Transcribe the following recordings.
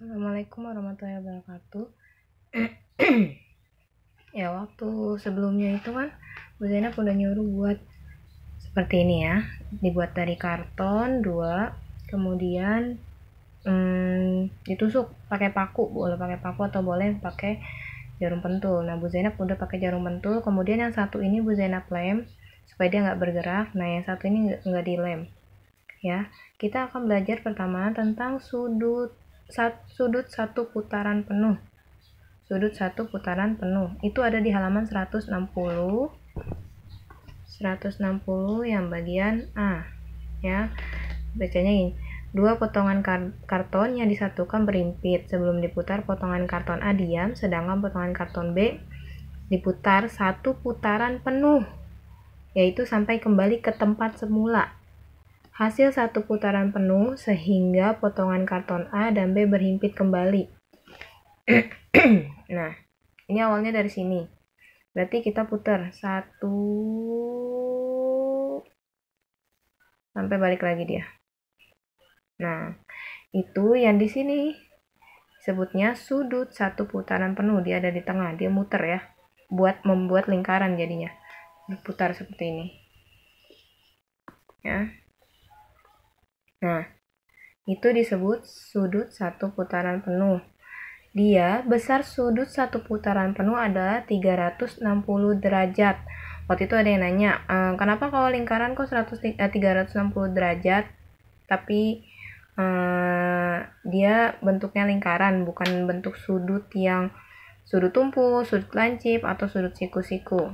Assalamualaikum warahmatullahi wabarakatuh. Ya, waktu sebelumnya itu kan Bu Zainab udah nyuruh buat seperti ini ya, dibuat dari karton 2, kemudian ditusuk pakai paku, boleh pakai paku atau boleh pakai jarum pentul. Nah, Bu Zainab udah pakai jarum pentul, kemudian yang satu ini Bu Zainab lem supaya dia nggak bergerak. Nah, yang satu ini nggak dilem ya. Kita akan belajar pertama tentang sudut satu putaran penuh. Sudut satu putaran penuh itu ada di halaman 160 yang bagian A ya. Bacanya ini: dua potongan karton yang disatukan berimpit. Sebelum diputar, potongan karton A diam, sedangkan potongan karton B diputar satu putaran penuh, yaitu sampai kembali ke tempat semula. Hasil satu putaran penuh sehingga potongan karton A dan B berhimpit kembali. Nah, ini awalnya dari sini. Berarti kita putar 1 sampai balik lagi dia. Nah, itu yang di sini sebutnya sudut satu putaran penuh. Dia ada di tengah, dia muter ya. Membuat lingkaran jadinya. Berputar seperti ini. Ya. Nah, itu disebut sudut satu putaran penuh. Dia besar sudut satu putaran penuh adalah 360 derajat. Waktu itu ada yang nanya, kenapa kalau lingkaran kok 360 derajat, tapi dia bentuknya lingkaran, bukan bentuk sudut yang sudut tumpul, sudut lancip, atau sudut siku-siku.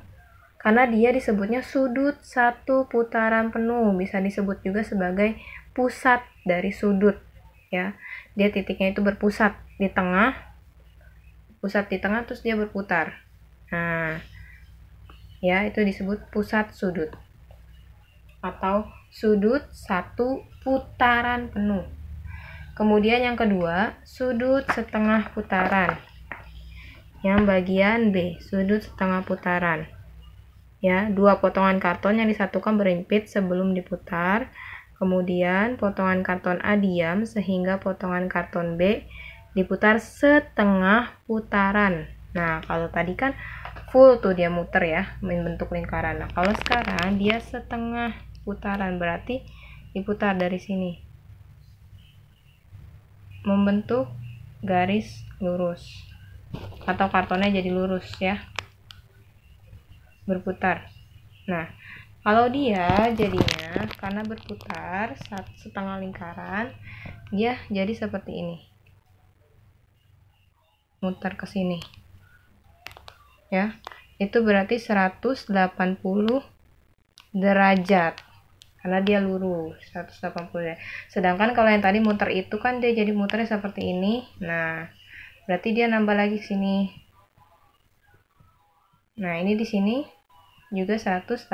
Karena dia disebutnya sudut satu putaran penuh, bisa disebut juga sebagai pusat dari sudut ya. Dia titiknya itu berpusat di tengah, terus dia berputar. Nah, ya itu disebut pusat sudut atau sudut satu putaran penuh. Kemudian yang kedua, sudut setengah putaran. Yang bagian B, sudut setengah putaran. Ya, dua potongan karton yang disatukan berimpit sebelum diputar. Kemudian potongan karton A diam sehingga potongan karton B diputar setengah putaran. Nah, kalau tadi kan full tuh dia muter ya, membentuk lingkaran. Nah, kalau sekarang dia setengah putaran, berarti diputar dari sini, membentuk garis lurus, atau kartonnya jadi lurus ya, berputar. Nah, kalau dia jadinya karena berputar setengah lingkaran, dia jadi seperti ini, muter ke sini ya. Itu berarti 180 derajat karena dia lurus 180 derajat. Sedangkan kalau yang tadi muter itu kan dia jadi muternya seperti ini. Nah, berarti dia nambah lagi sini. Nah, ini di sini juga 180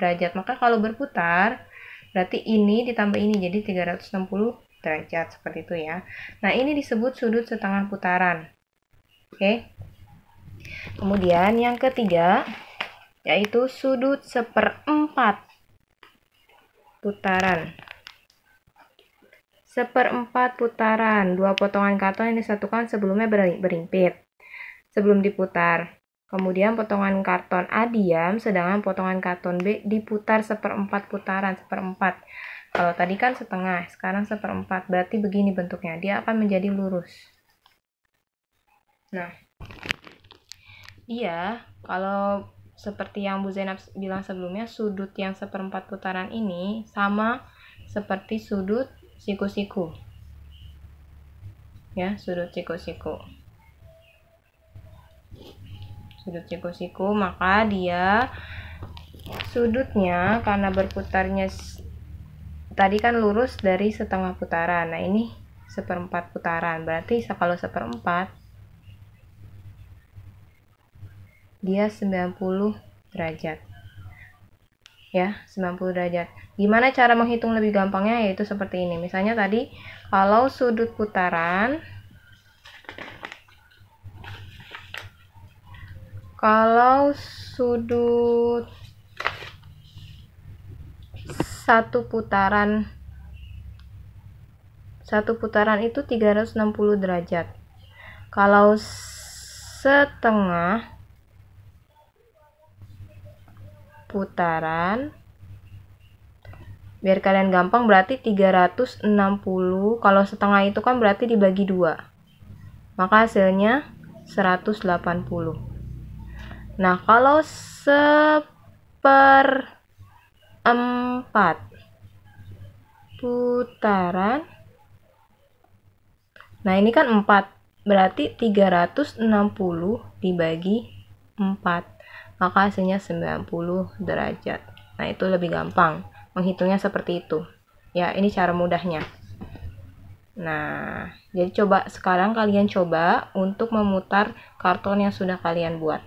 derajat. Maka kalau berputar berarti ini ditambah ini jadi 360 derajat seperti itu ya. Nah, ini disebut sudut setengah putaran. Oke. Kemudian yang ketiga yaitu sudut seperempat putaran. Seperempat putaran, dua potongan karton yang disatukan sebelumnya berimpit sebelum diputar. Kemudian potongan karton A diam, sedangkan potongan karton B diputar seperempat putaran, seperempat. Kalau tadi kan setengah, sekarang seperempat. Berarti begini bentuknya, dia akan menjadi lurus. Nah, dia kalau seperti yang Bu Zainab bilang sebelumnya, sudut yang seperempat putaran ini sama seperti sudut siku-siku. Ya, sudut siku-siku. Sudut siku-siku, maka dia sudutnya karena berputarnya tadi kan lurus dari setengah putaran. Nah, ini seperempat putaran. Berarti kalau seperempat dia 90 derajat. Ya, 90 derajat. Gimana cara menghitung lebih gampangnya? Yaitu seperti ini. Misalnya tadi kalau sudut putaran, kalau sudut Satu putaran itu 360 derajat. Kalau setengah putaran, biar kalian gampang, berarti 360. Kalau setengah itu kan berarti dibagi 2, maka hasilnya 180. Nah, kalau 1/4 putaran, nah ini kan 4, berarti 360 dibagi 4, maka hasilnya 90 derajat. Nah, itu lebih gampang menghitungnya seperti itu ya. Ini cara mudahnya. Nah, jadi sekarang kalian coba untuk memutar karton yang sudah kalian buat.